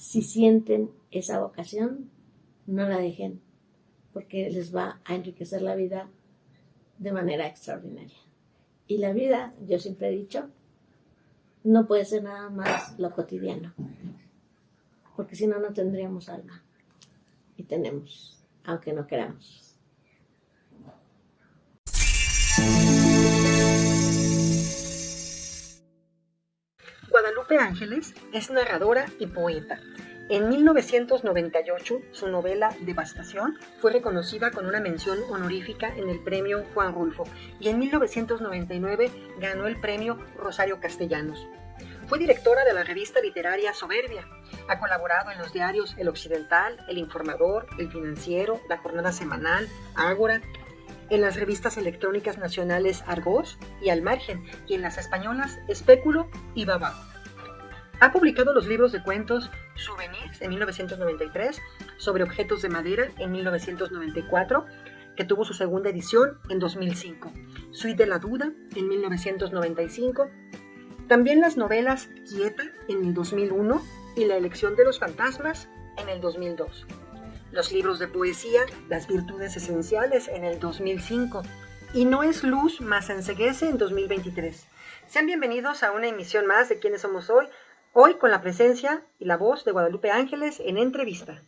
si sienten esa vocación, no la dejen, porque les va a enriquecer la vida de manera extraordinaria. Y la vida, yo siempre he dicho, no puede ser nada más lo cotidiano, porque si no, no tendríamos alma. Y tenemos, aunque no queramos. Guadalupe Ángeles es narradora y poeta. En 1998, su novela Devastación fue reconocida con una mención honorífica en el premio Juan Rulfo y en 1999 ganó el premio Rosario Castellanos. Fue directora de la revista literaria Soberbia. Ha colaborado en los diarios El Occidental, El Informador, El Financiero, La Jornada Semanal, Ágora, en las revistas electrónicas nacionales Argos y Al Margen, y en las españolas Espéculo y Babao. Ha publicado los libros de cuentos Souvenirs en 1993, Sobre objetos de madera en 1994, que tuvo su segunda edición en 2005, Suite de la duda en 1995, también las novelas Quieta en el 2001 y La elección de los fantasmas en el 2002. Los libros de poesía, Las virtudes esenciales en el 2005 y No es luz, mas enceguece en 2023. Sean bienvenidos a una emisión más de ¿Quiénes somos hoy? Hoy con la presencia y la voz de Guadalupe Ángeles en entrevista.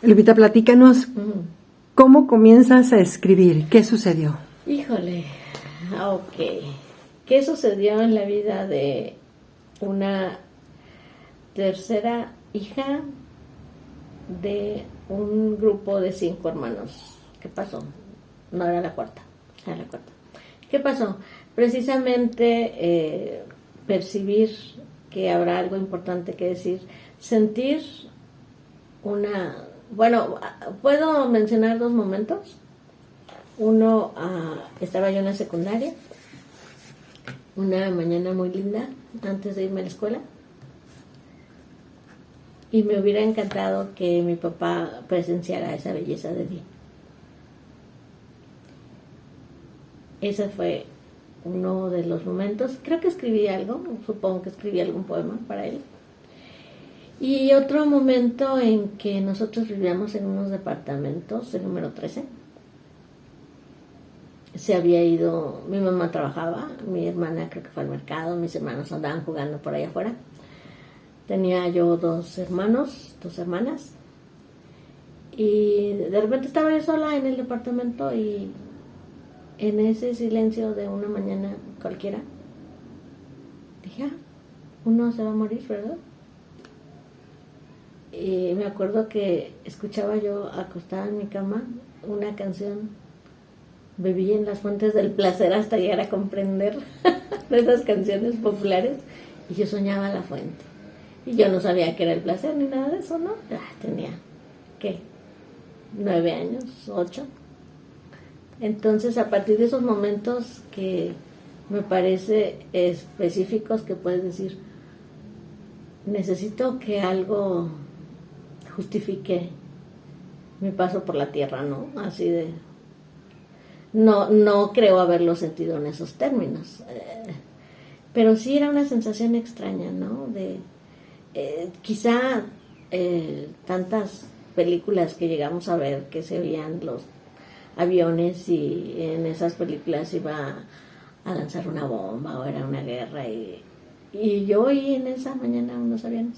Lupita, platícanos, ¿cómo comienzas a escribir? ¿Qué sucedió? Híjole, ok. ¿Qué sucedió en la vida de una tercera hija de un grupo de 5 hermanos? ¿Qué pasó? No, era la cuarta. Era la cuarta. ¿Qué pasó? Precisamente percibir que habrá algo importante que decir, sentir una... Bueno, ¿puedo mencionar 2 momentos? Uno, estaba yo en la secundaria, una mañana muy linda, antes de irme a la escuela, y me hubiera encantado que mi papá presenciara esa belleza de día. Ese fue uno de los momentos. Creo que escribí algo, supongo que escribí algún poema para él. Y otro momento en que nosotros vivíamos en unos departamentos, el número 13. Se había ido, mi mamá trabajaba, mi hermana creo que fue al mercado, mis hermanos andaban jugando por allá afuera. Tenía yo 2 hermanos, 2 hermanas. Y de repente estaba yo sola en el departamento y en ese silencio de una mañana cualquiera, dije, uno se va a morir, ¿verdad? Y me acuerdo que escuchaba yo acostada en mi cama una canción, Bebí en las fuentes del placer hasta llegar a comprender, de esas canciones populares, y yo soñaba la fuente. Y yo no sabía qué era el placer ni nada de eso, ¿no? Tenía, ¿qué? 9 años, 8. Entonces, a partir de esos momentos que me parece específicos, que puedes decir, necesito que algo justifique mi paso por la tierra, ¿no? Así de... No creo haberlo sentido en esos términos, pero sí era una sensación extraña, ¿no? De quizá tantas películas que llegamos a ver que se veían los aviones y en esas películas iba a lanzar una bomba o era una guerra y yo oí en esa mañana unos aviones.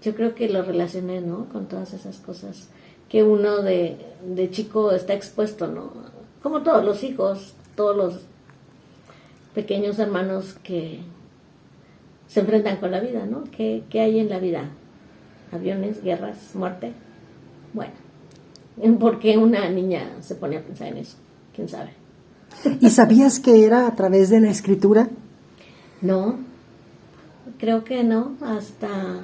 Yo creo que lo relacioné, ¿no? Con todas esas cosas que uno de chico está expuesto, ¿no? Como todos los hijos, todos los pequeños hermanos que se enfrentan con la vida, ¿no? ¿Qué hay en la vida? Aviones, guerras, muerte. Bueno, ¿por qué una niña se pone a pensar en eso? ¿Quién sabe? ¿Y sabías que era a través de la escritura? No, creo que no, hasta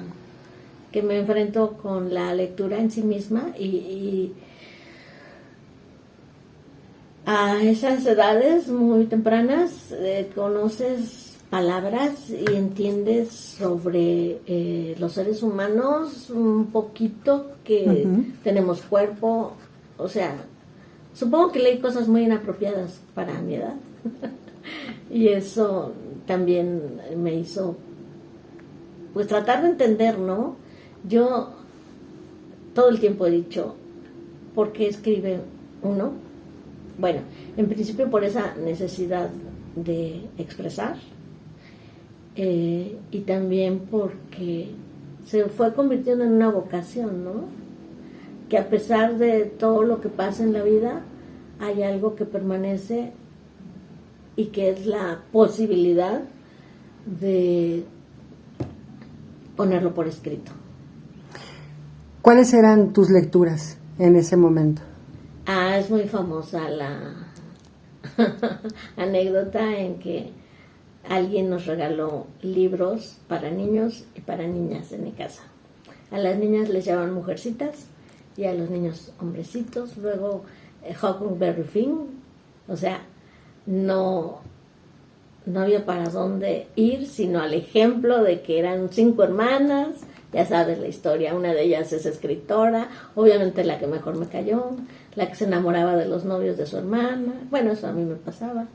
que me enfrento con la lectura en sí misma y a esas edades muy tempranas conoces palabras y entiendes sobre los seres humanos un poquito, que tenemos cuerpo, o sea, supongo que leí cosas muy inapropiadas para mi edad y eso también me hizo pues tratar de entender, ¿no? Yo todo el tiempo he dicho, ¿por qué escribe uno? Bueno, en principio por esa necesidad de expresar, y también porque se fue convirtiendo en una vocación, ¿no? Que a pesar de todo lo que pasa en la vida, hay algo que permanece y que es la posibilidad de ponerlo por escrito. ¿Cuáles eran tus lecturas en ese momento? Es muy famosa la anécdota en que alguien nos regaló libros para niños y para niñas en mi casa. A las niñas les llaman mujercitas y a los niños hombrecitos. Luego Huckleberry Finn, o sea, no había para dónde ir sino al ejemplo de que eran 5 hermanas. Ya sabes la historia, una de ellas es escritora, obviamente la que mejor me cayó, la que se enamoraba de los novios de su hermana. Bueno, eso a mí me pasaba.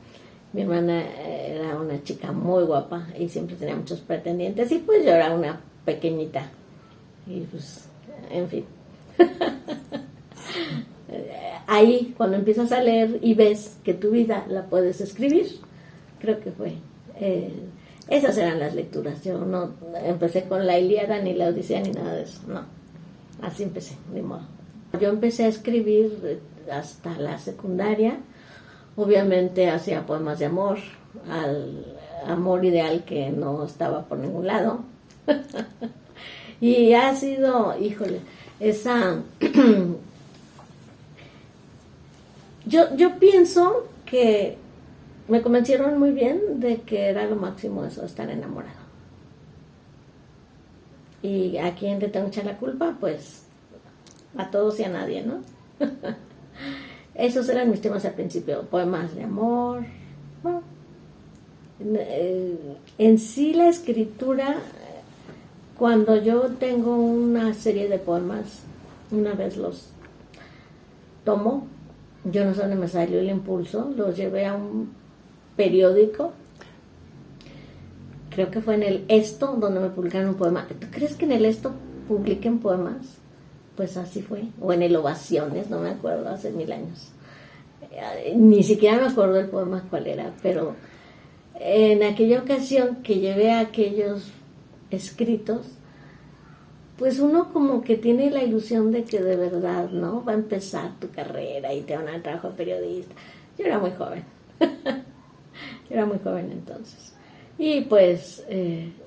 Mi hermana era una chica muy guapa y siempre tenía muchos pretendientes, y pues yo era una pequeñita. Y pues, en fin. Ahí, cuando empiezas a leer y ves que tu vida la puedes escribir, creo que fue... esas eran las lecturas. Yo no empecé con la Ilíada, ni la Odisea, ni nada de eso. No, así empecé, de modo. Yo empecé a escribir hasta la secundaria. Obviamente hacía poemas de amor, al amor ideal que no estaba por ningún lado. Y ha sido, híjole, esa... yo pienso que me convencieron muy bien de que era lo máximo eso, estar enamorado. ¿Y a quién le tengo que echar la culpa? Pues a todos y a nadie, ¿no? Esos eran mis temas al principio, poemas de amor. Bueno, en sí la escritura, cuando yo tengo una serie de poemas, una vez los tomo, yo no sé dónde me salió el impulso, los llevé a un periódico, creo que fue en el Esto, donde me publicaron un poema. ¿Tú crees que en el Esto publiquen poemas? Pues así fue. O en el Ovaciones, no me acuerdo, hace 1000 años. Ni siquiera me acuerdo el poema cuál era, pero en aquella ocasión que llevé aquellos escritos, pues uno como que tiene la ilusión de que de verdad, ¿no? Va a empezar tu carrera y te van a dar trabajo de periodista. Yo era muy joven. Yo era muy joven entonces. Y pues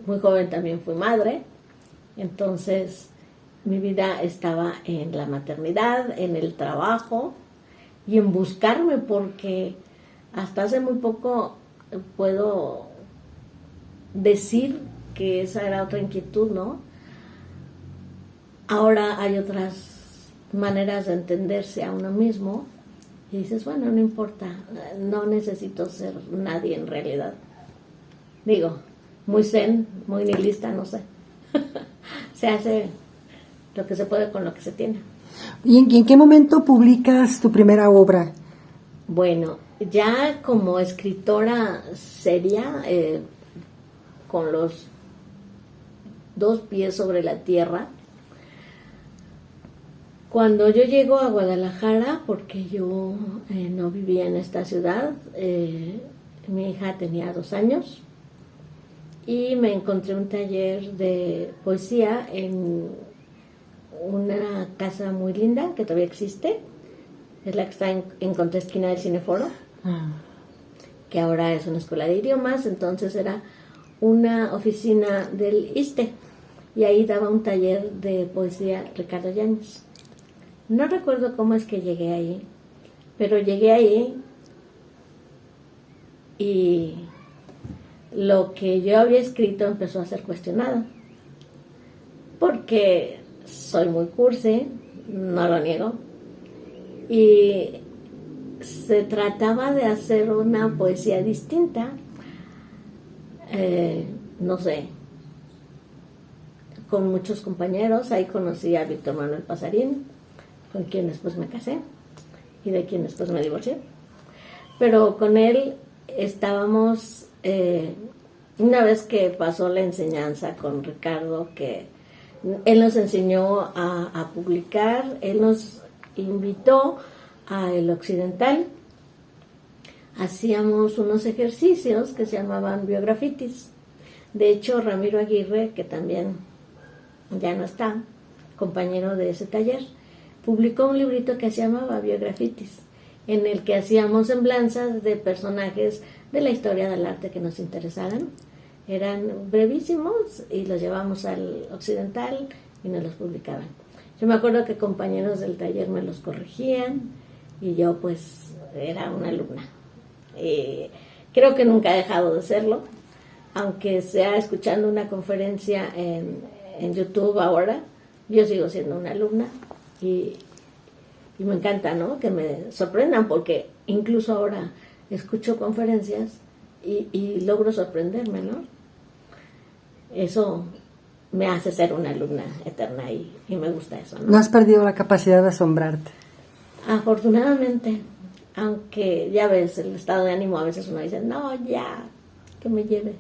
muy joven también fui madre. Entonces mi vida estaba en la maternidad, en el trabajo y en buscarme, porque hasta hace muy poco puedo decir que esa era otra inquietud, ¿no? Ahora hay otras maneras de entenderse a uno mismo y dices, bueno, no importa, no necesito ser nadie en realidad. Digo, muy zen, muy nihilista, no sé. Se hace lo que se puede con lo que se tiene. ¿Y en qué momento publicas tu primera obra? Bueno, ya como escritora seria, con los 2 pies sobre la tierra, cuando yo llego a Guadalajara, porque yo no vivía en esta ciudad, mi hija tenía 2 años y me encontré un taller de poesía en una casa muy linda que todavía existe, es la que está en contraesquina del Cineforo, que ahora es una escuela de idiomas. Entonces era una oficina del ISSSTE y ahí daba un taller de poesía Ricardo Yáñez. No recuerdo cómo es que llegué ahí, pero llegué ahí y lo que yo había escrito empezó a ser cuestionado, porque soy muy cursi, no lo niego, y se trataba de hacer una poesía distinta, no sé, con muchos compañeros. Ahí conocí a Víctor Manuel Pasarín, con quien después me casé y de quien después me divorcié, pero con él estábamos una vez que pasó la enseñanza con Ricardo, que él nos enseñó a publicar, él nos invitó a El Occidental, hacíamos unos ejercicios que se llamaban biografitis. De hecho, Ramiro Aguirre, que también ya no está, compañero de ese taller, publicó un librito que se llamaba Biografitis, en el que hacíamos semblanzas de personajes de la historia del arte que nos interesaran. Eran brevísimos y los llevamos al Occidental y nos los publicaban. Yo me acuerdo que compañeros del taller me los corregían y yo pues era una alumna. Creo que nunca he dejado de serlo, aunque sea escuchando una conferencia en YouTube ahora, yo sigo siendo una alumna y me encanta, ¿no? Que me sorprendan, porque incluso ahora escucho conferencias y logro sorprenderme, ¿no? Eso me hace ser una alumna eterna y me gusta eso, ¿no? No has perdido la capacidad de asombrarte. Afortunadamente, aunque ya ves, el estado de ánimo a veces uno dice, no, ya, que me lleve,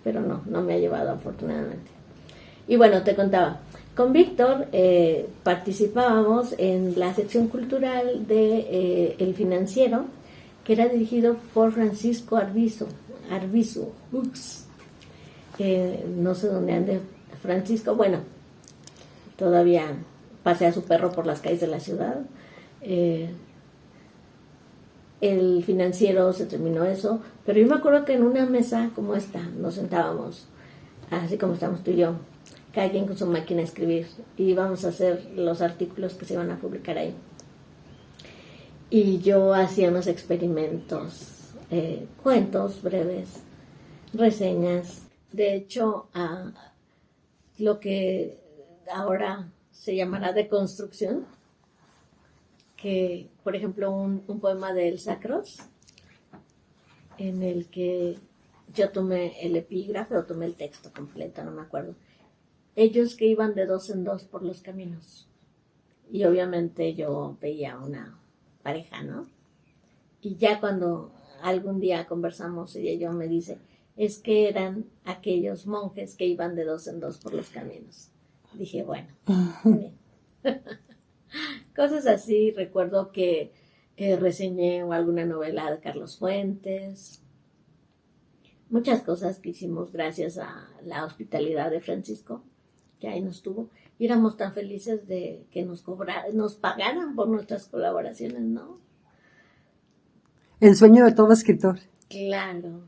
pero no me ha llevado afortunadamente. Y bueno, te contaba, con Víctor participábamos en la sección cultural de El Financiero, que era dirigido por Francisco Arbizu, no sé dónde ande Francisco, bueno, todavía pasea a su perro por las calles de la ciudad. El Financiero se terminó eso, pero yo me acuerdo que en una mesa como esta nos sentábamos, así como estamos tú y yo, cada quien con su máquina de escribir, y íbamos a hacer los artículos que se iban a publicar ahí. Y yo hacía unos experimentos, cuentos breves, reseñas. De hecho, lo que ahora se llamará deconstrucción, que, por ejemplo, un poema de Elsa Cross, en el que yo tomé el epígrafe o tomé el texto completo, no me acuerdo. Ellos que iban de dos en dos por los caminos. Y obviamente yo veía una pareja, ¿no? Y ya cuando algún día conversamos, ella y yo, me dice, es que eran aquellos monjes que iban de dos en dos por los caminos. Dije, bueno, bien. Cosas así. Recuerdo que reseñé alguna novela de Carlos Fuentes. Muchas cosas que hicimos gracias a la hospitalidad de Francisco, que ahí nos tuvo. Y éramos tan felices de que nos pagaran por nuestras colaboraciones, ¿no? El sueño de todo escritor. Claro.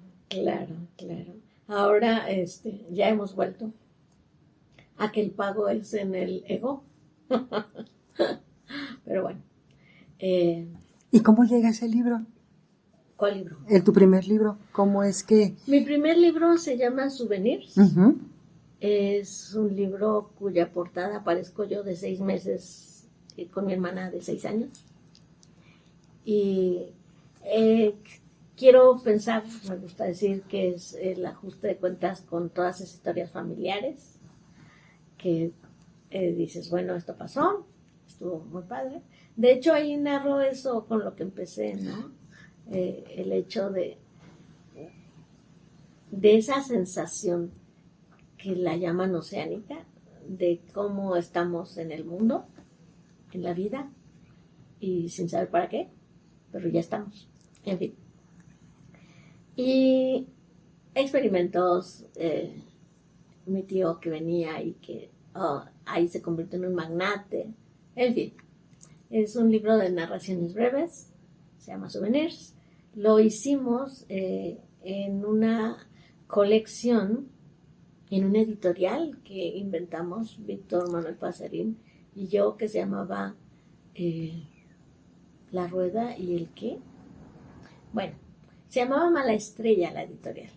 Ahora ya hemos vuelto a que el pago es en el ego. Pero bueno. ¿Y cómo llega ese libro? ¿Cuál libro? Tu primer libro. ¿Cómo es que...? Mi primer libro se llama Souvenirs. Uh-huh. Es un libro cuya portada aparezco yo de 6 meses con mi hermana de 6 años. Y quiero pensar, me gusta decir, que es el ajuste de cuentas con todas esas historias familiares que dices, bueno, esto pasó, estuvo muy padre. De hecho, ahí narro eso con lo que empecé, ¿no? El hecho de esa sensación que la llaman oceánica, de cómo estamos en el mundo, en la vida, y sin saber para qué, pero ya estamos, en fin. Y experimentos, mi tío que venía y que ahí se convirtió en un magnate, en fin. Es un libro de narraciones breves, se llama Souvenirs. Lo hicimos en una colección, en un editorial que inventamos Víctor Manuel Pasarín y yo, que se llamaba La Rueda y el qué. Bueno, se llamaba Mala Estrella la editorial.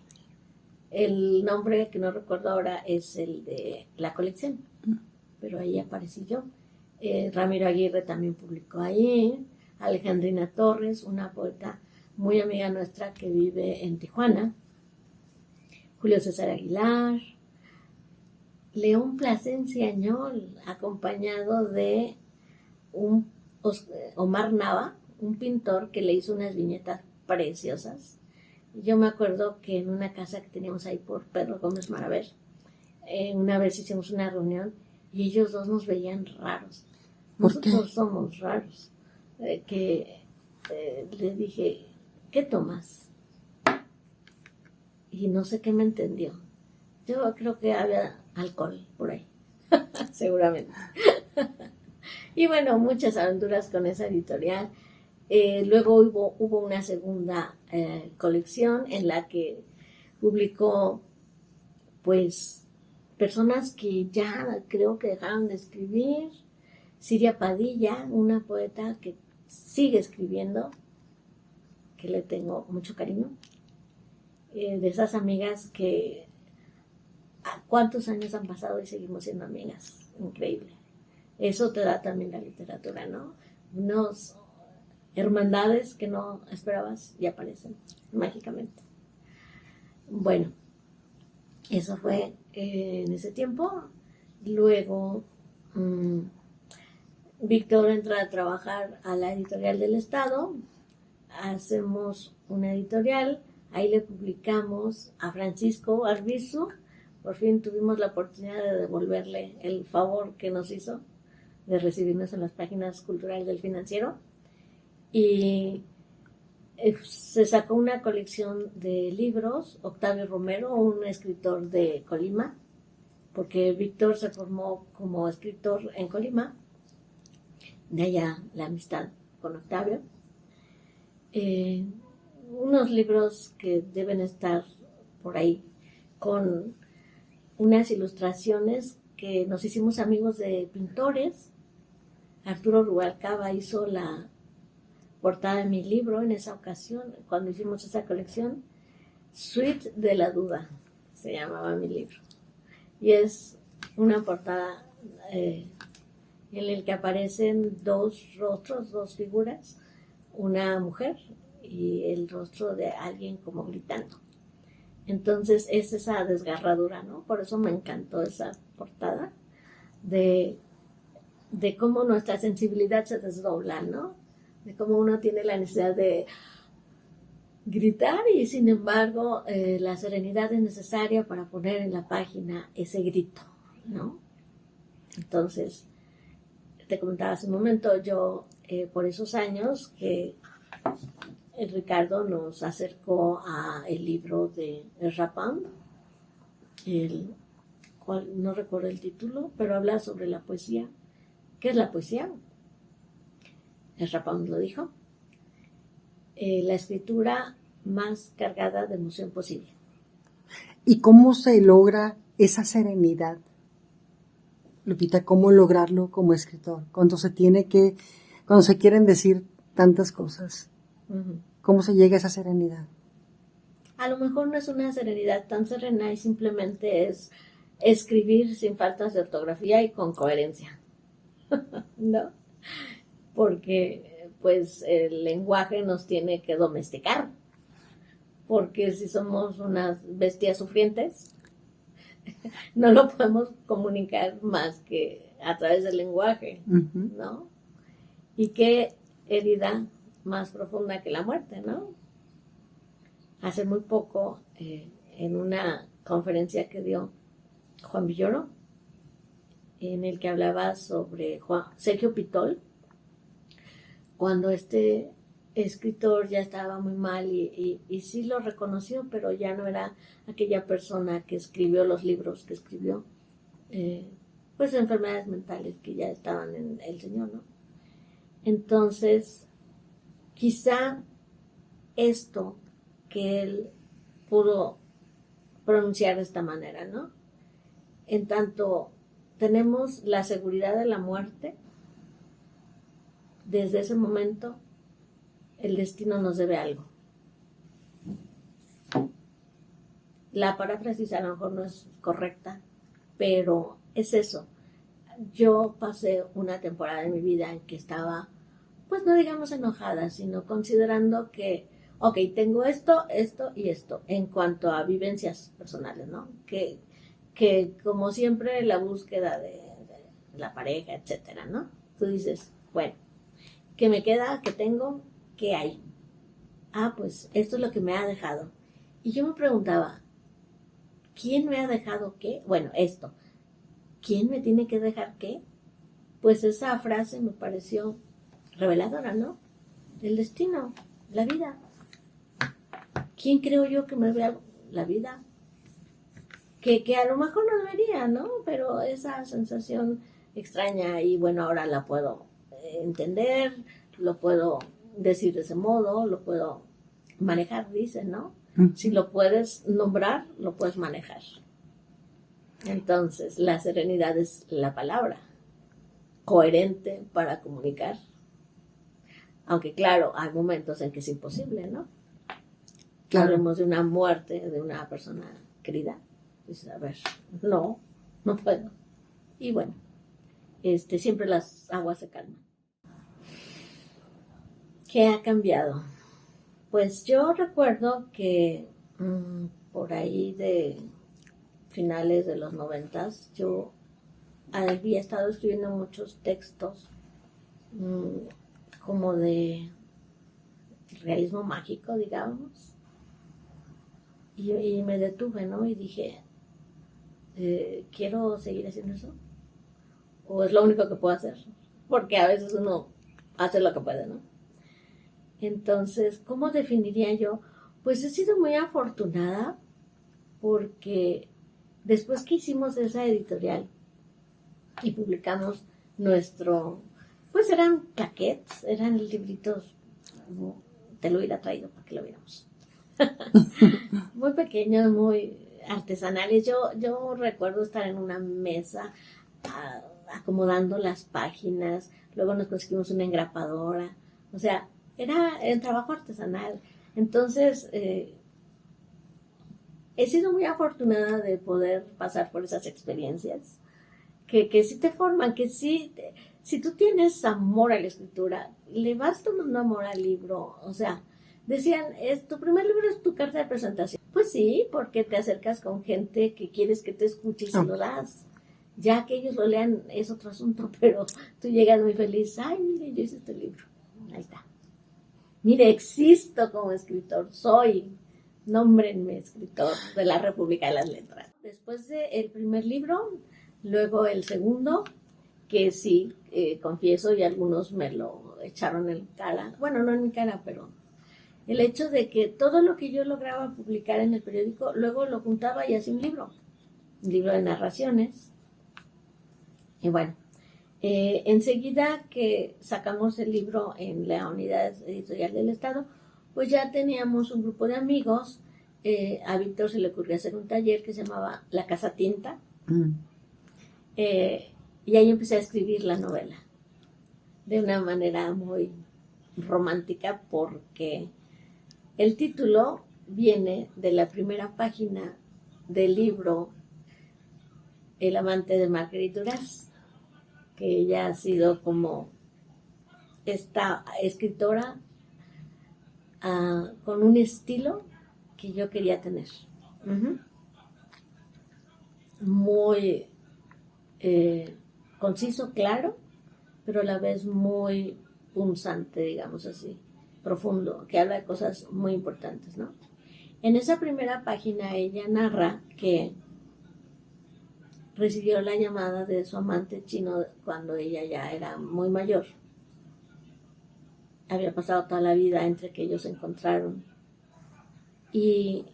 El nombre que no recuerdo ahora es el de la colección, pero ahí aparecí yo. Ramiro Aguirre también publicó ahí. Alejandrina Torres, una poeta muy amiga nuestra que vive en Tijuana. Julio César Aguilar. León Plasencia Añol, acompañado de Omar Nava, un pintor que le hizo unas viñetas preciosas, Yo me acuerdo que en una casa que teníamos ahí por Pedro Gómez Maraver, una vez hicimos una reunión y ellos dos nos veían raros. ¿Por qué? Nosotros somos raros. Le dije, ¿qué tomas? Y no sé qué me entendió. Yo creo que había alcohol por ahí, seguramente. Y bueno, muchas aventuras con esa editorial. Luego hubo una segunda colección en la que publicó, pues, personas que ya creo que dejaron de escribir. Siria Padilla, una poeta que sigue escribiendo, que le tengo mucho cariño. De esas amigas que ¿cuántos años han pasado y seguimos siendo amigas? Increíble. Eso te da también la literatura, ¿no? Unos hermandades que no esperabas y aparecen mágicamente. Bueno, eso fue en ese tiempo. Luego Víctor entra a trabajar a la editorial del Estado. Hacemos una editorial. Ahí le publicamos a Francisco Arbizu. Por fin tuvimos la oportunidad de devolverle el favor que nos hizo de recibirnos en las páginas culturales del Financiero. Y se sacó una colección de libros, Octavio Romero, un escritor de Colima, porque Víctor se formó como escritor en Colima, de allá la amistad con Octavio. Unos libros que deben estar por ahí con unas ilustraciones que nos hicimos amigos de pintores. Arturo Rubalcaba hizo la portada de mi libro en esa ocasión, cuando hicimos esa colección. Suite de la Duda se llamaba mi libro. Y es una portada en el que aparecen dos rostros, dos figuras, una mujer y el rostro de alguien como gritando. Entonces es esa desgarradura, ¿no? Por eso me encantó esa portada de cómo nuestra sensibilidad se desdobla, ¿no? De cómo uno tiene la necesidad de gritar y sin embargo la serenidad es necesaria para poner en la página ese grito, ¿no? Entonces, te comentaba hace un momento, yo por esos años que Ricardo nos acercó a el libro de Rapin, el cual no recuerdo el título, pero habla sobre la poesía. ¿Qué es la poesía? Rapin lo dijo. La escritura más cargada de emoción posible. ¿Y cómo se logra esa serenidad, Lupita? ¿Cómo lograrlo como escritor? Cuando se quieren decir tantas cosas. Uh-huh. ¿Cómo se llega a esa serenidad? A lo mejor no es una serenidad tan serena y simplemente es escribir sin faltas de ortografía y con coherencia, ¿no? Porque pues el lenguaje nos tiene que domesticar, porque si somos unas bestias sufrientes, no lo podemos comunicar más que a través del lenguaje, Uh-huh. ¿no? Y qué herida más profunda que la muerte, ¿no? Hace muy poco, en una conferencia que dio Juan Villoro, en el que hablaba sobre Sergio Pitol, cuando este escritor ya estaba muy mal y sí lo reconoció, pero ya no era aquella persona que escribió los libros que escribió, pues enfermedades mentales que ya estaban en el Señor, ¿no? Entonces, quizá esto que él pudo pronunciar de esta manera, ¿no? En tanto tenemos la seguridad de la muerte, desde ese momento el destino nos debe algo. La paráfrasis a lo mejor no es correcta, pero es eso. Yo pasé una temporada de mi vida en que estaba, pues no digamos enojada, sino considerando que, ok, tengo esto, esto y esto, en cuanto a vivencias personales, ¿no? Que como siempre la búsqueda de la pareja, etcétera, ¿no? Tú dices, bueno, ¿qué me queda? ¿Qué tengo? ¿Qué hay? Ah, pues esto es lo que me ha dejado. Y yo me preguntaba, ¿quién me ha dejado qué? Bueno, esto, ¿quién me tiene que dejar qué? Pues esa frase me pareció reveladora, ¿no? El destino, la vida. ¿Quién creo yo que me vea la vida? Que a lo mejor no debería, ¿no? Pero esa sensación extraña y bueno, ahora la puedo entender, lo puedo decir de ese modo, lo puedo manejar, dice, ¿no? Si lo puedes nombrar, lo puedes manejar. Entonces, la serenidad es la palabra coherente para comunicar. Aunque claro, hay momentos en que es imposible, ¿no? Claro. Hablemos de una muerte de una persona querida. Dices, a ver, no puedo. Y bueno, siempre las aguas se calman. ¿Qué ha cambiado? Pues yo recuerdo que por ahí de finales de los 90, yo había estado escribiendo muchos textos como de realismo mágico, digamos. Y me detuve, ¿no? Y dije, ¿quiero seguir haciendo eso? ¿O es lo único que puedo hacer? Porque a veces uno hace lo que puede, ¿no? Entonces, ¿cómo definiría yo? Pues he sido muy afortunada porque después que hicimos esa editorial y publicamos pues eran plaquettes, eran libritos, te lo hubiera traído para que lo viéramos. Muy pequeños, muy artesanales. Yo recuerdo estar en una mesa acomodando las páginas, luego nos conseguimos una engrapadora, o sea, era el trabajo artesanal. Entonces, he sido muy afortunada de poder pasar por esas experiencias que sí te forman, que sí, si tú tienes amor a la escritura, le vas tomando amor al libro. O sea, decían, tu primer libro es tu carta de presentación. Pues sí, porque te acercas con gente que quieres que te escuche y se lo das. Ya que ellos lo lean es otro asunto, pero tú llegas muy feliz. Ay, mire, yo hice este libro. Ahí está. Mire, existo como escritor, nómbrenme escritor de la República de las Letras. Después del primer libro, luego el segundo, que sí, confieso, y algunos me lo echaron en cara. Bueno, no en mi cara, pero el hecho de que todo lo que yo lograba publicar en el periódico, luego lo juntaba y hacía un libro de narraciones. Y bueno, enseguida que sacamos el libro en la unidad editorial del Estado, pues ya teníamos un grupo de amigos. A Víctor se le ocurrió hacer un taller que se llamaba La Casa Tinta. Y ahí empecé a escribir la novela de una manera muy romántica, porque el título viene de la primera página del libro El amante de Marguerite Duras, que ella ha sido como esta escritora con un estilo que yo quería tener. Muy conciso, claro, pero a la vez muy punzante, digamos así, profundo, que habla de cosas muy importantes, ¿no? En esa primera página ella narra que recibió la llamada de su amante chino cuando ella ya era muy mayor. Había pasado toda la vida entre que ellos se encontraron. Y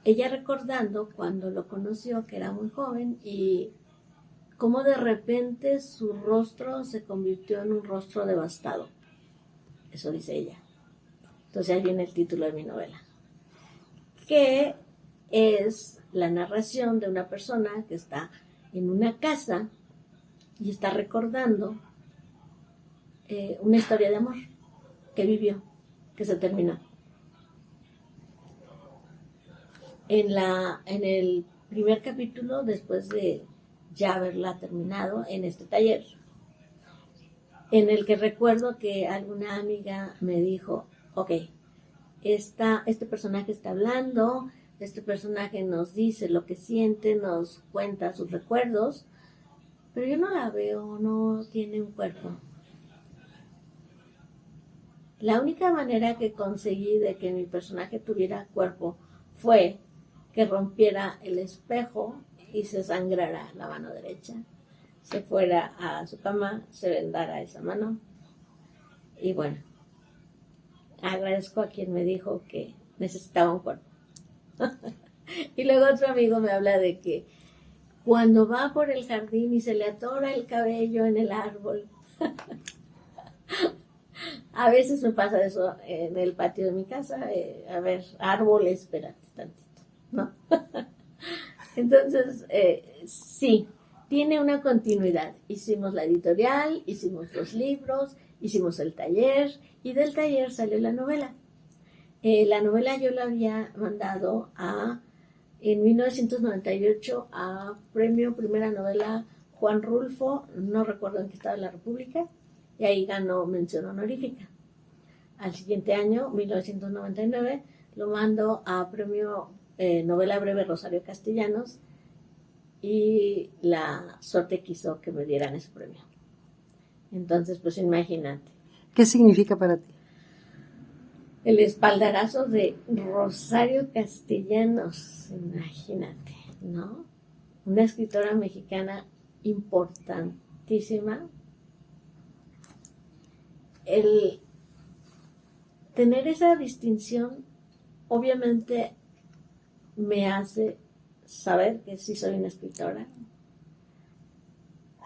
ella recordando cuando lo conoció, que era muy joven, y cómo de repente su rostro se convirtió en un rostro devastado. Eso dice ella. Entonces ahí viene el título de mi novela, que es la narración de una persona que está en una casa y está recordando una historia de amor que vivió, que se terminó. En el primer capítulo, después de ya haberla terminado en este taller, en el que recuerdo que alguna amiga me dijo, ok, este personaje está hablando, este personaje nos dice lo que siente, nos cuenta sus recuerdos, pero yo no la veo, no tiene un cuerpo. La única manera que conseguí de que mi personaje tuviera cuerpo fue que rompiera el espejo y se sangrara la mano derecha, se fuera a su cama, se vendara esa mano. Y bueno, agradezco a quien me dijo que necesitaba un cuerpo. Y luego otro amigo me habla de que cuando va por el jardín y se le atora el cabello en el árbol, a veces me pasa eso en el patio de mi casa, a ver, árbol, espérate tantito, ¿no? Entonces, sí, tiene una continuidad. Hicimos la editorial, hicimos los libros, hicimos el taller, y del taller salió la novela. La novela yo la había mandado en 1998 a Premio Primera Novela Juan Rulfo, no recuerdo en qué estado de la República, y ahí ganó mención honorífica. Al siguiente año, 1999, lo mando a Premio Novela Breve Rosario Castellanos, y la suerte quiso que me dieran ese premio. Entonces, pues imagínate. ¿Qué significa para ti? El espaldarazo de Rosario Castellanos, imagínate, ¿no? Una escritora mexicana importantísima. El tener esa distinción obviamente me hace saber que sí soy una escritora.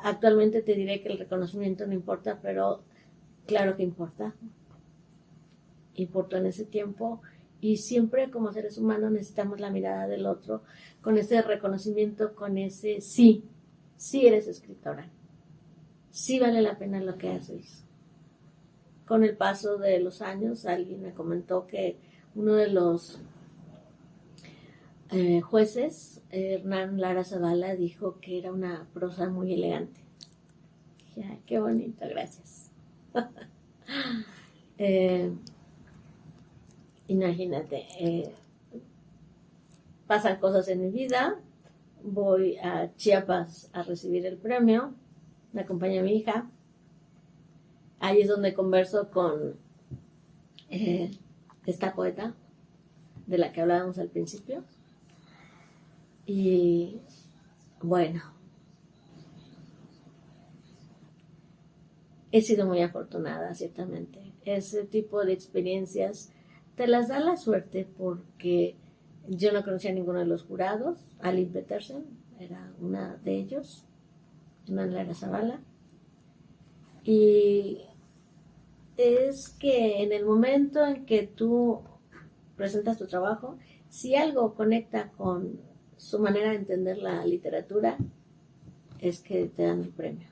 Actualmente te diré que el reconocimiento no importa, pero claro que importa. Importó en ese tiempo, y siempre como seres humanos necesitamos la mirada del otro, con ese reconocimiento, con ese sí eres escritora, sí vale la pena lo que haces. Con el paso de los años, alguien me comentó que uno de los jueces, Hernán Lara Zavala, dijo que era una prosa muy elegante. Ya, qué bonito, gracias. Imagínate, pasan cosas en mi vida, voy a Chiapas a recibir el premio, me acompaña mi hija, ahí es donde converso con esta poeta de la que hablábamos al principio, y bueno, he sido muy afortunada, ciertamente. Ese tipo de experiencias te las da la suerte, porque yo no conocía a ninguno de los jurados. Aline Petersen era una de ellos, Hernán Lara Zavala. Y es que en el momento en que tú presentas tu trabajo, si algo conecta con su manera de entender la literatura, es que te dan el premio.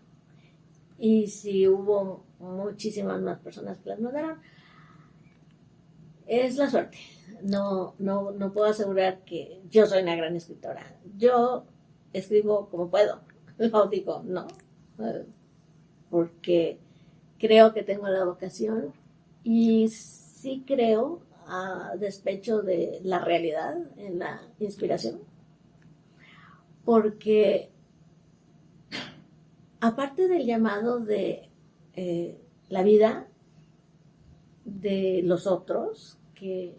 Y si hubo muchísimas más personas que las mandaron, es la suerte. No puedo asegurar que yo soy una gran escritora. Yo escribo como puedo. Lo digo, no. Porque creo que tengo la vocación, y sí creo, a despecho de la realidad, en la inspiración. Porque aparte del llamado de la vida de los otros, que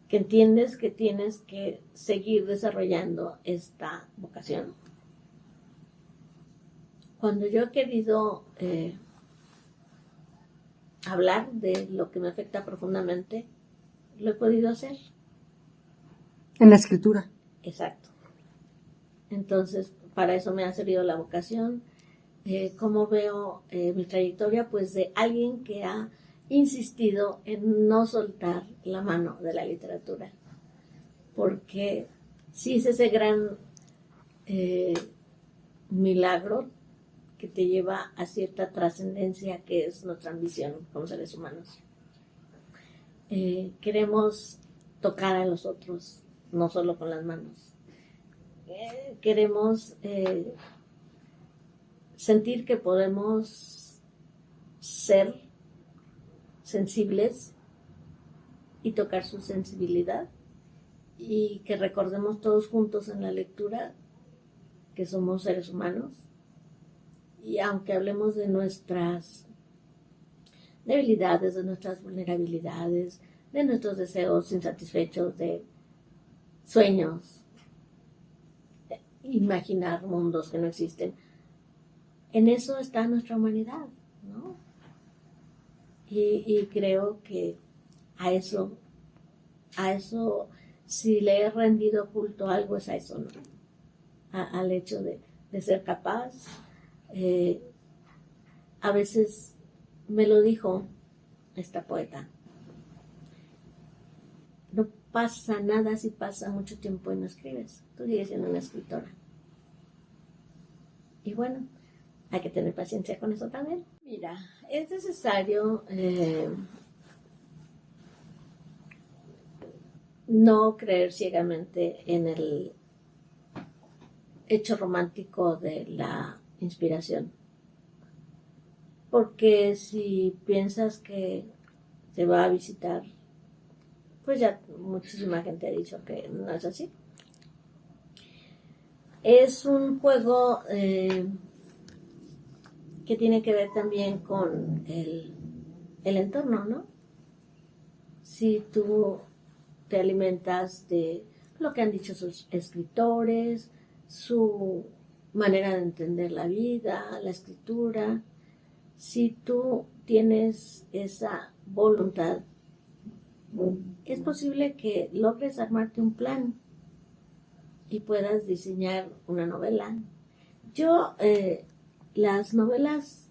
entiendes que tienes que seguir desarrollando esta vocación. Cuando yo he querido hablar de lo que me afecta profundamente, lo he podido hacer. En la escritura. Exacto. Entonces, para eso me ha servido la vocación. ¿Cómo veo mi trayectoria? Pues de alguien que ha insistido en no soltar la mano de la literatura, porque sí es ese gran milagro que te lleva a cierta trascendencia, que es nuestra ambición como seres humanos. Queremos tocar a los otros, no solo con las manos. Queremos sentir que podemos ser sensibles y tocar su sensibilidad, y que recordemos todos juntos en la lectura que somos seres humanos, y aunque hablemos de debilidades, de nuestras vulnerabilidades, de nuestros deseos insatisfechos, de sueños, imaginar mundos que no existen. En eso está nuestra humanidad, ¿no? Y creo que a eso, si le he rendido culto a algo, es a eso, ¿no? Al hecho de ser capaz. A veces me lo dijo esta poeta: no pasa nada si pasa mucho tiempo y no escribes, tú sigues siendo una escritora. Y bueno, hay que tener paciencia con eso también. Mira, es necesario no creer ciegamente en el hecho romántico de la inspiración. Porque si piensas que te va a visitar, pues ya muchísima gente ha dicho que no es así. Es un juego que tiene que ver también con el entorno, ¿no? Si tú te alimentas de lo que han dicho sus escritores, su manera de entender la vida, la escritura, si tú tienes esa voluntad, es posible que logres armarte un plan y puedas diseñar una novela. Yo, las novelas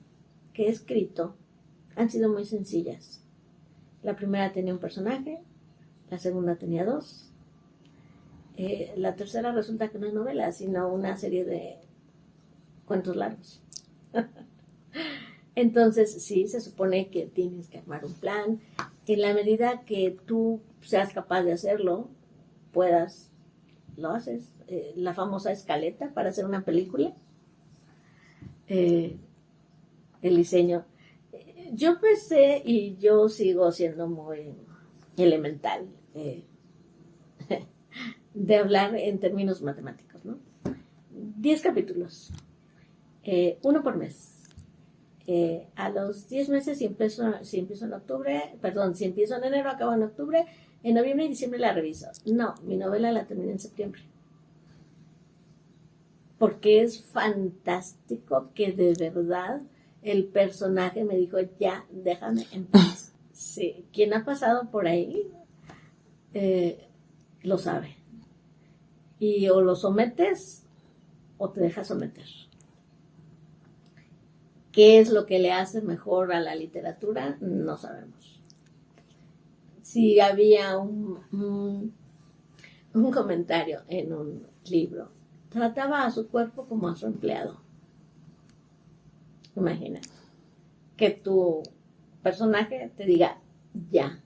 que he escrito han sido muy sencillas. La primera tenía un personaje, la segunda tenía dos. La tercera resulta que no es novela, sino una serie de cuentos largos. Entonces, sí, se supone que tienes que armar un plan. En la medida que tú seas capaz de hacerlo, lo haces. La famosa escaleta para hacer una película. El diseño. Yo empecé y yo sigo siendo muy elemental de hablar en términos matemáticos, ¿no? 10 capítulos, uno por mes. A los 10 meses, si empiezo en octubre, si empiezo en enero, acabo en octubre, en noviembre y diciembre la reviso. No, mi novela la terminé en septiembre. Porque es fantástico que de verdad el personaje me dijo: ya, déjame en paz. Sí, quien ha pasado por ahí lo sabe. Y o lo sometes o te dejas someter. ¿Qué es lo que le hace mejor a la literatura? No sabemos. Si había un comentario en un libro: trataba a su cuerpo como a su empleado. Imagina que tu personaje te diga: ya,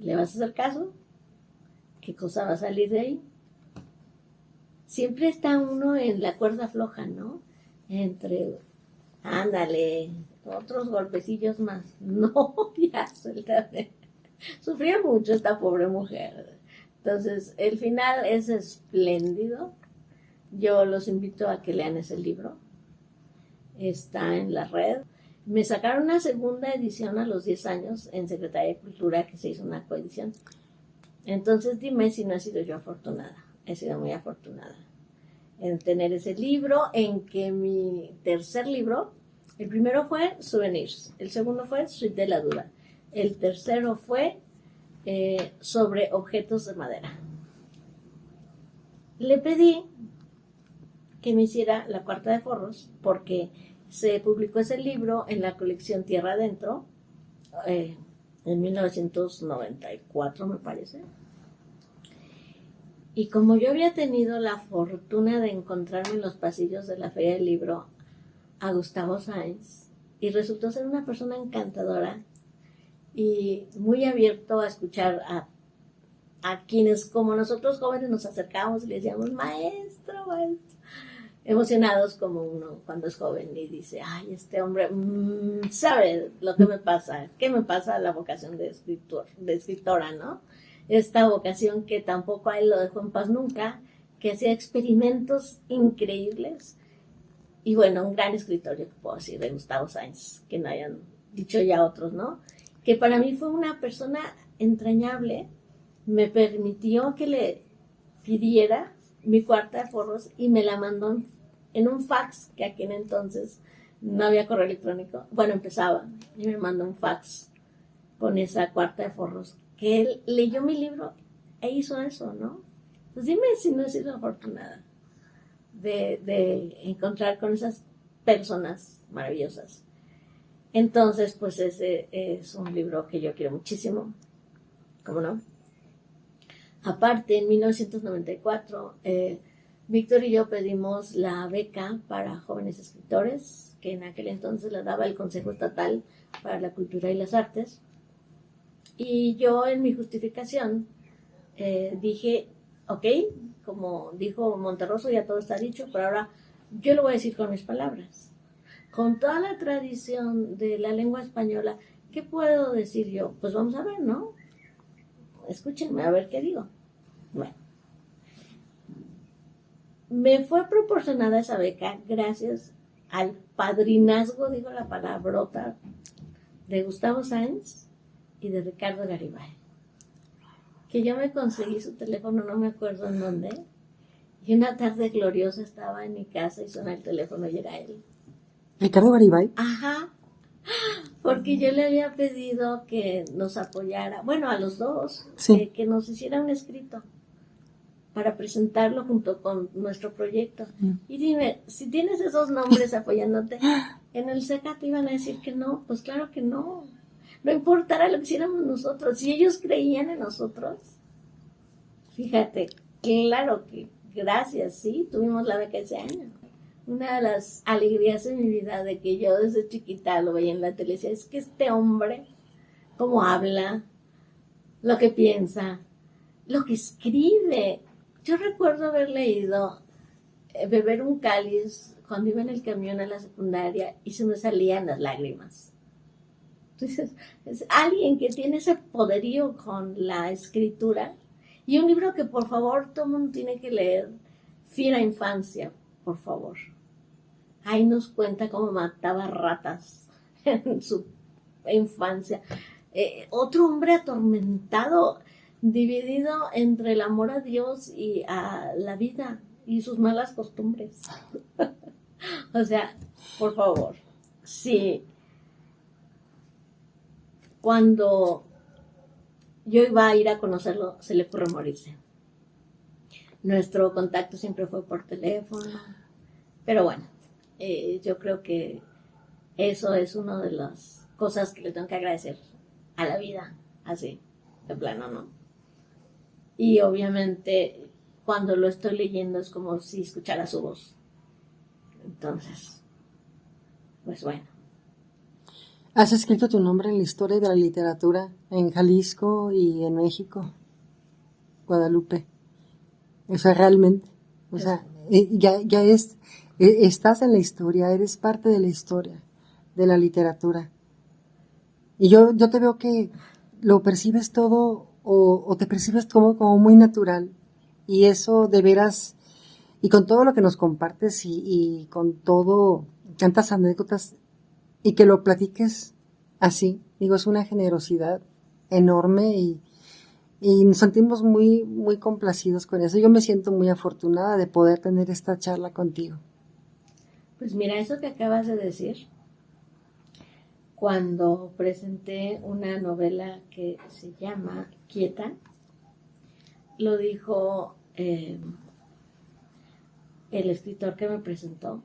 ¿le vas a hacer caso? ¿Qué cosa va a salir de ahí? Siempre está uno en la cuerda floja, ¿no? Entre, ándale, otros golpecillos más. No, ya, suéltame. Sufría mucho esta pobre mujer. Entonces, el final es espléndido. Yo los invito a que lean ese libro. Está en la red. Me sacaron una segunda edición a los 10 años en Secretaría de Cultura, que se hizo una coedición. Entonces, dime si no he sido yo afortunada. He sido muy afortunada en tener ese libro, en que mi tercer libro, el primero fue Souvenirs, el segundo fue Suite de la Duda, el tercero fue sobre objetos de madera. Le pedí que me hiciera la cuarta de forros, porque se publicó ese libro en la colección Tierra Adentro, en 1994, me parece. Y como yo había tenido la fortuna de encontrarme en los pasillos de la Feria del Libro a Gustavo Sáenz, y resultó ser una persona encantadora y muy abierto a escuchar a quienes, como nosotros jóvenes, nos acercábamos y le decíamos: maestro, maestro, emocionados como uno cuando es joven y dice: ay, este hombre sabe lo que me pasa, qué me pasa la vocación de escritora, ¿no? Esta vocación que tampoco a él lo dejó en paz nunca, que hacía experimentos increíbles. Y bueno, un gran escritor, yo puedo decir, de Gustavo Sáenz, que no hayan dicho ya otros, ¿no? Que para mí fue una persona entrañable, me permitió que le pidiera mi cuarta de forros y me la mandó en un fax, que aquel entonces no había correo electrónico, bueno, empezaba, y me mandó un fax con esa cuarta de forros, que él leyó mi libro e hizo eso, ¿no? Pues dime si no he sido afortunada de encontrar con esas personas maravillosas. Entonces, pues ese es un libro que yo quiero muchísimo, ¿cómo no? Aparte, en 1994, Víctor y yo pedimos la beca para jóvenes escritores, que en aquel entonces la daba el Consejo Estatal para la Cultura y las Artes. Y yo en mi justificación dije, ok, como dijo Monterroso, ya todo está dicho, pero ahora yo lo voy a decir con mis palabras. Con toda la tradición de la lengua española, ¿qué puedo decir yo? Pues vamos a ver, ¿no? Escúchenme a ver qué digo. Bueno, me fue proporcionada esa beca gracias al padrinazgo, digo la palabrota, de Gustavo Sáenz y de Ricardo Garibay. Que yo me conseguí su teléfono, no me acuerdo en dónde, y una tarde gloriosa estaba en mi casa y sonó el teléfono y era él. Ricardo Garibay. Ajá, porque yo le había pedido que nos apoyara, bueno, a los dos, Sí. que nos hiciera un escrito para presentarlo junto con nuestro proyecto. Y dime, si tienes esos nombres apoyándote, en el SECA te iban a decir que no, pues claro que no. No importara lo que hiciéramos nosotros, si ellos creían en nosotros. Fíjate, claro que gracias, sí, tuvimos la beca ese año. Una de las alegrías de mi vida, de que yo desde chiquita lo veía en la tele, es que este hombre, cómo habla, lo que piensa, lo que escribe. Yo recuerdo haber leído Beber un cáliz cuando iba en el camión a la secundaria y se me salían las lágrimas. Entonces, es alguien que tiene ese poderío con la escritura. Y un libro que, por favor, todo el mundo tiene que leer, Fiera Infancia, por favor. Ahí nos cuenta cómo mataba ratas en su infancia. Otro hombre atormentado, dividido entre el amor a Dios y a la vida y sus malas costumbres. O sea, por favor, sí. Cuando yo iba a ir a conocerlo, se le ocurrió morirse. Nuestro contacto siempre fue por teléfono, pero bueno, yo creo que eso es una de las cosas que le tengo que agradecer a la vida, así, de plano, ¿no? Y obviamente cuando lo estoy leyendo es como si escuchara su voz. Entonces, pues bueno. Has escrito tu nombre en la historia de la literatura en Jalisco y en México, Guadalupe. O sea, realmente. O sea, ya estás en la historia, eres parte de la historia, de la literatura. Y yo te veo que lo percibes todo o te percibes como muy natural. Y eso de veras, y con todo lo que nos compartes y con todo, tantas anécdotas, y que lo platiques así, digo, es una generosidad enorme y nos sentimos muy, muy complacidos con eso. Yo me siento muy afortunada de poder tener esta charla contigo. Pues mira, eso que acabas de decir, cuando presenté una novela que se llama Quieta, lo dijo el escritor que me presentó.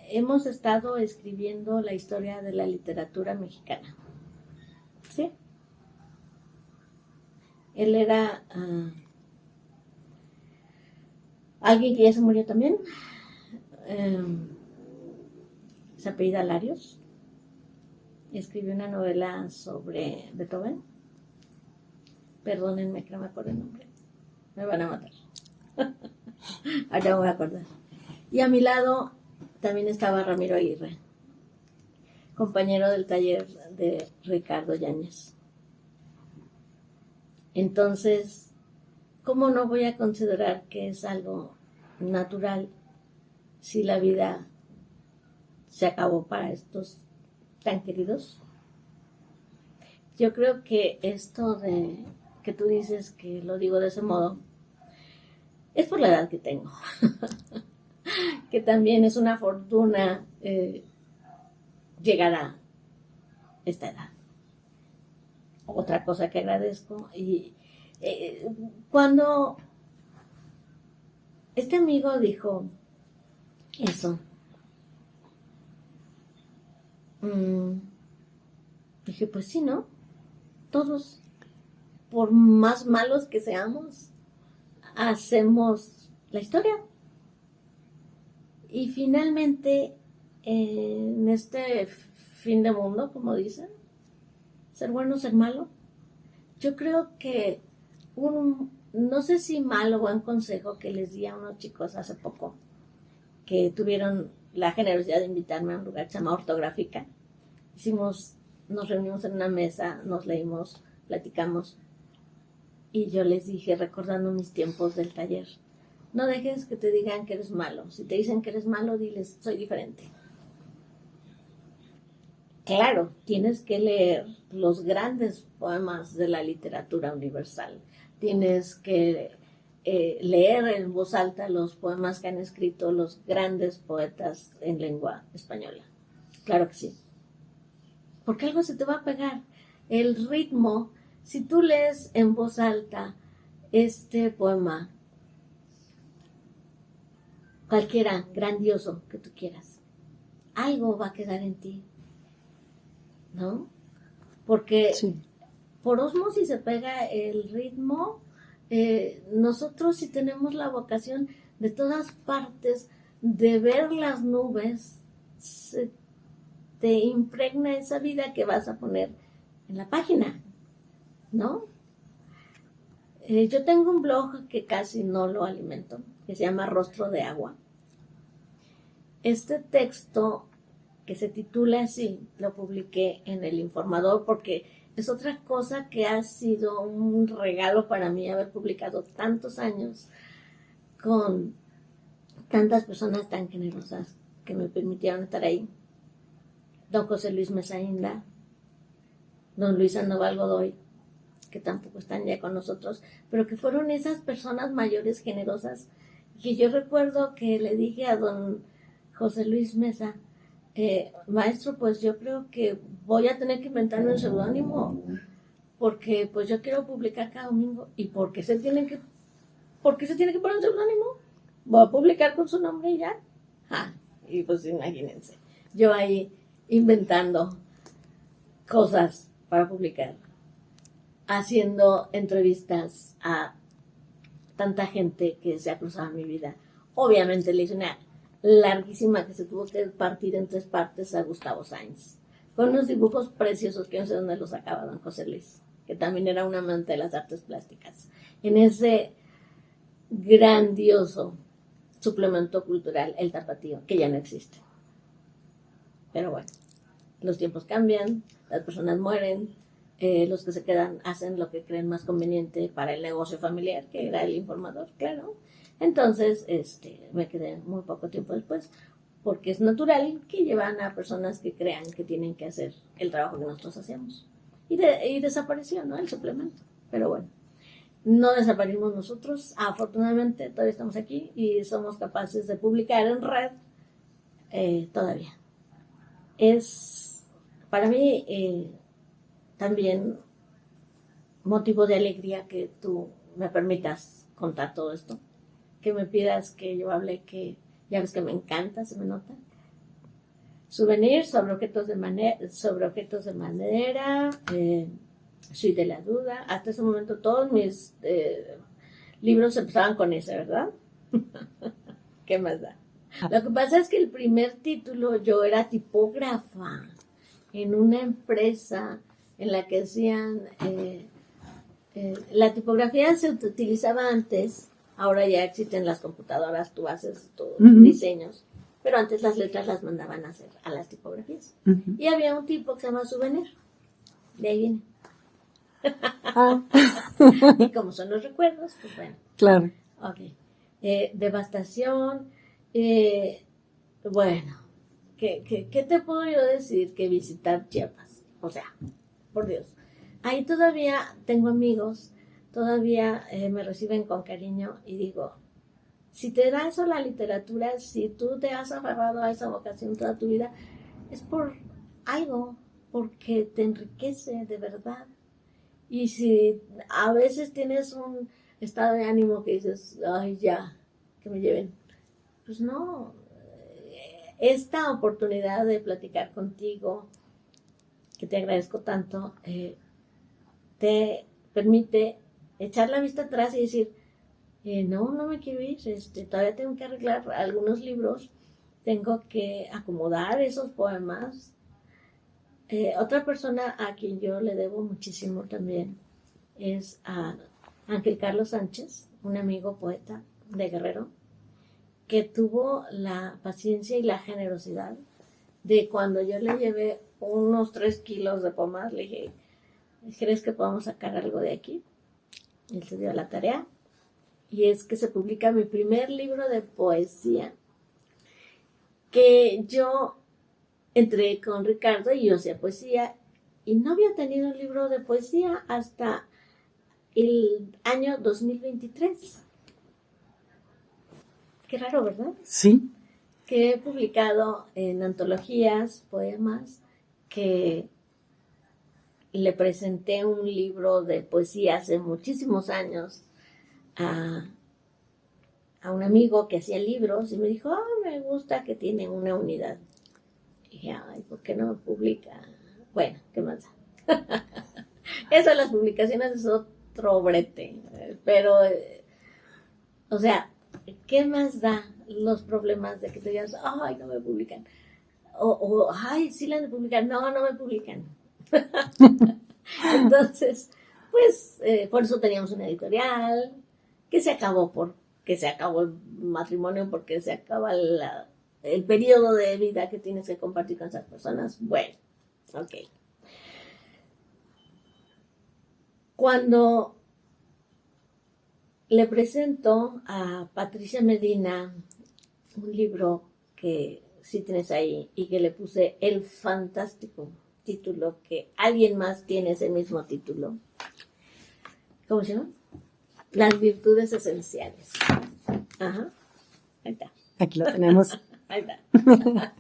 Hemos estado escribiendo la historia de la literatura mexicana. ¿Sí? Él era alguien que ya se murió también. Se apellida Larios. Escribió una novela sobre Beethoven. Perdónenme que no me acuerdo el nombre. Me van a matar. Ahora me voy a acordar. Y a mi lado también estaba Ramiro Aguirre, compañero del taller de Ricardo Yáñez. Entonces, ¿cómo no voy a considerar que es algo natural si la vida se acabó para estos tan queridos. Yo creo que esto de que tú dices que lo digo de ese modo es por la edad que tengo, que también es una fortuna llegar a esta edad. Otra cosa que agradezco, y cuando este amigo dijo eso, dije, pues sí, ¿no? Todos, por más malos que seamos, hacemos la historia. Y finalmente, en este fin de mundo, como dicen, ser bueno, ser malo, yo creo que no sé si mal o buen consejo que les di a unos chicos hace poco, que tuvieron la generosidad de invitarme a un lugar que se llama Ortográfica. Nos reunimos en una mesa, nos leímos, platicamos, y yo les dije, recordando mis tiempos del taller, no dejes que te digan que eres malo. Si te dicen que eres malo, diles, soy diferente. Claro, tienes que leer los grandes poemas de la literatura universal. Tienes que leer en voz alta los poemas que han escrito los grandes poetas en lengua española. Claro que sí. Porque algo se te va a pegar. El ritmo, si tú lees en voz alta este poema, cualquiera, grandioso que tú quieras, algo va a quedar en ti, ¿no? Porque sí, por ósmosis se pega el ritmo. Nosotros, si tenemos la vocación de todas partes de ver las nubes, se te impregna esa vida que vas a poner en la página, ¿no? Yo tengo un blog que casi no lo alimento, que se llama Rostro de Agua. Este texto, que se titula así, lo publiqué en El Informador, porque es otra cosa que ha sido un regalo para mí haber publicado tantos años con tantas personas tan generosas que me permitieron estar ahí. Don José Luis Mesa Inda, don Luis Sandoval Godoy, que tampoco están ya con nosotros, pero que fueron esas personas mayores generosas, que yo recuerdo que le dije a don José Luis Mesa, maestro, pues yo creo que voy a tener que inventarme un seudónimo, porque pues yo quiero publicar cada domingo. ¿Y por qué se tiene que poner un seudónimo? Voy a publicar con su nombre y ya. Y pues imagínense, yo ahí inventando cosas para publicar, haciendo entrevistas a tanta gente que se ha cruzado en mi vida. Obviamente le hice una larguísima que se tuvo que partir en 3 partes a Gustavo Sainz, con unos dibujos preciosos que no sé dónde los sacaba don José Luis, que también era un amante de las artes plásticas, en ese grandioso suplemento cultural, El Tapatío, que ya no existe. Pero bueno, los tiempos cambian, las personas mueren, los que se quedan hacen lo que creen más conveniente para el negocio familiar, que era El Informador, claro. Entonces, me quedé muy poco tiempo después, porque es natural que llevan a personas que crean que tienen que hacer el trabajo que nosotros hacíamos. Y desapareció, ¿no? El suplemento. Pero bueno, no desaparecimos nosotros. Afortunadamente, todavía estamos aquí y somos capaces de publicar en red todavía. Es, para mí, también motivo de alegría que tú me permitas contar todo esto, que me pidas que yo hable, que ya ves que me encanta, se me nota. Souvenir sobre objetos de madera, soy de la duda. Hasta ese momento todos mis libros empezaban con ese, ¿verdad? ¿Qué más da? Lo que pasa es que el primer título, yo era tipógrafa en una empresa en la que hacían, la tipografía se utilizaba antes. Ahora ya existen las computadoras, tú haces tus diseños, pero antes las letras las mandaban a hacer a las tipografías. Y había un tipo que se llama Souvenir, de ahí viene. Y como son los recuerdos, pues bueno. Claro. Ok. Devastación, bueno, ¿qué te puedo yo decir que visitar Chiapas? O sea, por Dios. Ahí todavía tengo amigos, todavía me reciben con cariño y digo, si te da eso la literatura, si tú te has aferrado a esa vocación toda tu vida, es por algo, porque te enriquece de verdad. Y si a veces tienes un estado de ánimo que dices, ay, ya, que me lleven, pues no, esta oportunidad de platicar contigo, que te agradezco tanto, te permite echar la vista atrás y decir, no me quiero ir, todavía tengo que arreglar algunos libros, tengo que acomodar esos poemas. Otra persona a quien yo le debo muchísimo también es a Ángel Carlos Sánchez, un amigo poeta de Guerrero, que tuvo la paciencia y la generosidad de cuando yo le llevé unos 3 kilos de poemas, le dije, ¿crees que podamos sacar algo de aquí? Él se dio la tarea y es que se publica mi primer libro de poesía, que yo entré con Ricardo y yo hacía poesía y no había tenido un libro de poesía hasta el año 2023. Qué raro, ¿verdad? Sí. Que he publicado en antologías, poemas, que le presenté un libro de poesía hace muchísimos años a un amigo que hacía libros y me dijo, me gusta que tiene una unidad. Y dije, ay, ¿por qué no me publica? Bueno, ¿qué más da? Eso de las publicaciones es otro brete, pero, o sea, ¿qué más da los problemas de que te digas, ay, no me publican? Ay, sí la han de publicar, no me publican. Entonces, pues, por eso teníamos una editorial, que se acabó porque se acabó el matrimonio, porque se acaba el periodo de vida que tienes que compartir con esas personas. Bueno, ok. Cuando le presento a Patricia Medina un libro que sí tienes ahí y que le puse el fantástico título, que alguien más tiene ese mismo título. ¿Cómo se llama? Las virtudes esenciales. Ajá. Ahí está. Aquí lo tenemos. Ahí está.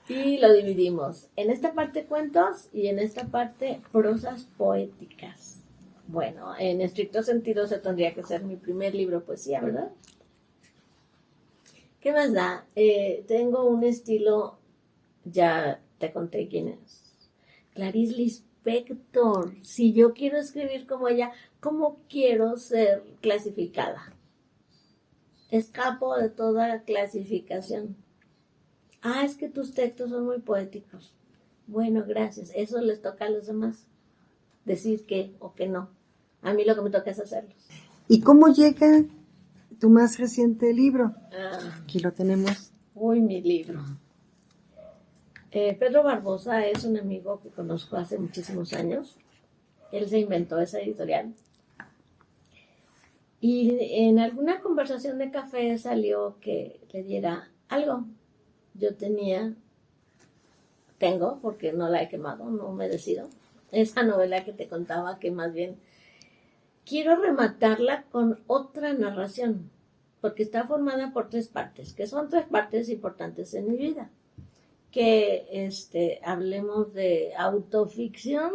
Y lo dividimos en esta parte cuentos y en esta parte prosas poéticas. Bueno, en estricto sentido se tendría que ser mi primer libro de poesía, ¿verdad? ¿Qué más da? Tengo un estilo, ya te conté quién es. Clarice Lispector. Si yo quiero escribir como ella, ¿cómo quiero ser clasificada? Escapo de toda clasificación. Es que tus textos son muy poéticos. Bueno, gracias. Eso les toca a los demás. Decir que o que no. A mí lo que me toca es hacerlos. ¿Y cómo llega tu más reciente libro? Aquí lo tenemos. Uy, mi libro. Pedro Barbosa es un amigo que conozco hace muchísimos años. Él se inventó esa editorial. Y en alguna conversación de café salió que le diera algo. Yo tengo, porque no la he quemado, no me decido, esa novela que te contaba, que más bien quiero rematarla con otra narración, porque está formada por 3 partes, que son 3 partes importantes en mi vida. Que hablemos de autoficción,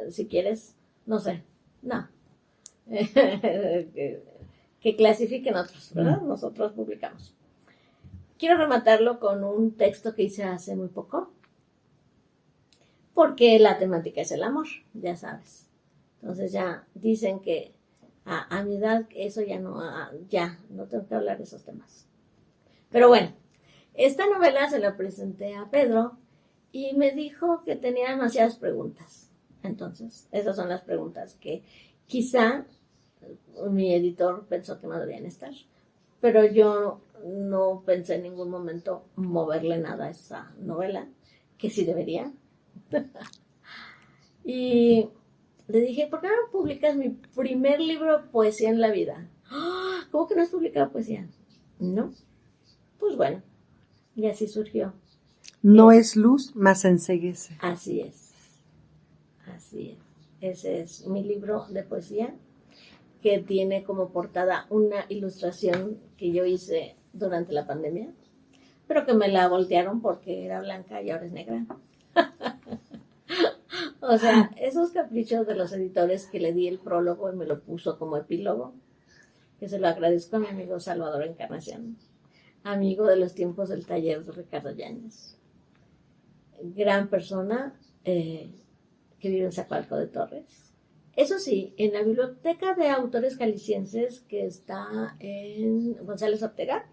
si quieres, no sé, no. que clasifiquen otros, ¿verdad? Nosotros publicamos. Quiero rematarlo con un texto que hice hace muy poco, porque la temática es el amor, ya sabes. Entonces ya dicen que a mi edad eso ya no tengo que hablar de esos temas. Pero bueno, esta novela se la presenté a Pedro y me dijo que tenía demasiadas preguntas. Entonces, esas son las preguntas que quizá mi editor pensó que no debían estar. Pero yo no pensé en ningún momento moverle nada a esa novela, que sí debería. Y le dije, ¿por qué no publicas mi primer libro de poesía en la vida? ¿Cómo que no has publicado poesía? No. pues bueno, y así surgió. No es luz, más enceguece. Así es, así es. Ese es mi libro de poesía, que tiene como portada una ilustración que yo hice durante la pandemia, pero que me la voltearon porque era blanca y ahora es negra. O sea, esos caprichos de los editores que le di el prólogo y me lo puso como epílogo, que se lo agradezco a mi amigo Salvador Encarnación, amigo de los tiempos del taller de Ricardo Yáñez. Gran persona que vive en Zacualco de Torres. Eso sí, en la biblioteca de autores jaliscienses que está en González Ortega,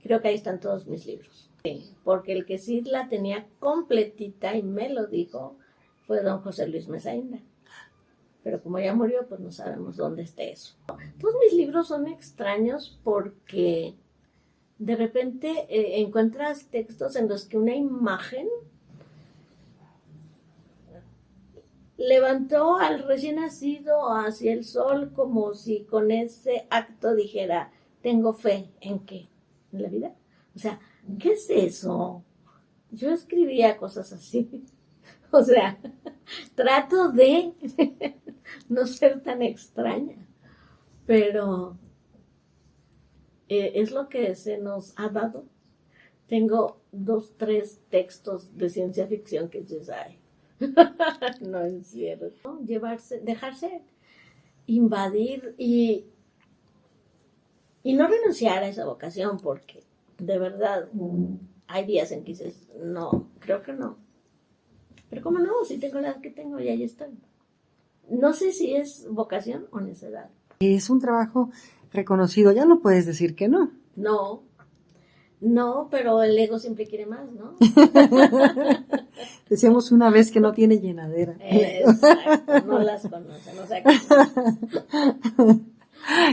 creo que ahí están todos mis libros. Sí, porque el que sí la tenía completita y me lo dijo fue don José Luis Mesainda. Pero como ya murió, pues no sabemos dónde esté eso. Todos mis libros son extraños porque de repente encuentras textos en los que una imagen levantó al recién nacido hacia el sol como si con ese acto dijera, tengo fe en qué, en la vida. O sea, ¿qué es eso? Yo escribía cosas así. O sea, trato de no ser tan extraña, pero es lo que se nos ha dado. Tengo 2, 3 textos de ciencia ficción que dices, ay, no es cierto. Llevarse, dejarse invadir y no renunciar a esa vocación, porque de verdad hay días en que dices, no, creo que no. Pero como no, si tengo la edad que tengo y ahí estoy. No sé si es vocación o necedad. Es un trabajo reconocido, ya no puedes decir que no. No, pero el ego siempre quiere más, ¿no? Decíamos una vez que no tiene llenadera. Exacto, no las conocen, o sea que...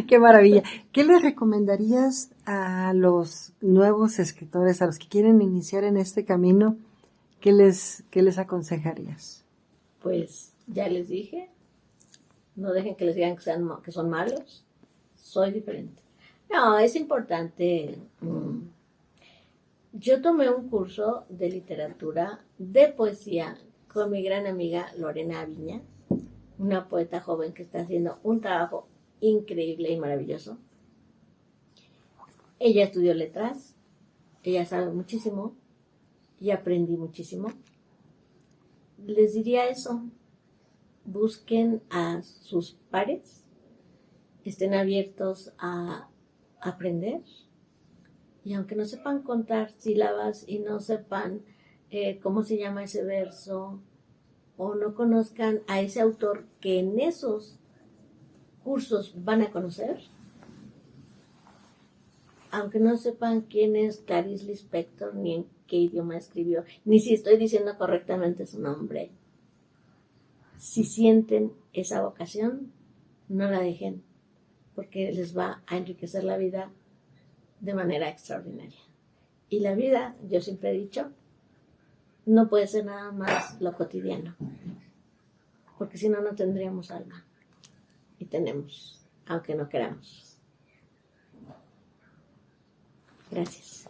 Qué maravilla. ¿Qué le recomendarías a los nuevos escritores, a los que quieren iniciar en este camino? ¿Qué les aconsejarías? Pues ya les dije, no dejen que les digan que son malos, soy diferente. No, es importante. Yo tomé un curso de literatura, de poesía, con mi gran amiga Lorena Aviña, una poeta joven que está haciendo un trabajo increíble y maravilloso. Ella estudió letras, ella sabe muchísimo y aprendí muchísimo. Les diría eso, busquen a sus pares, estén abiertos a aprender, y aunque no sepan contar sílabas y no sepan cómo se llama ese verso, o no conozcan a ese autor que en esos cursos van a conocer, aunque no sepan quién es Clarice Lispector, ni en qué idioma escribió, ni si estoy diciendo correctamente su nombre, si sienten esa vocación, no la dejen, porque les va a enriquecer la vida de manera extraordinaria. Y la vida, yo siempre he dicho, no puede ser nada más lo cotidiano, porque si no, no tendríamos alma. Y tenemos, aunque no queramos. Gracias.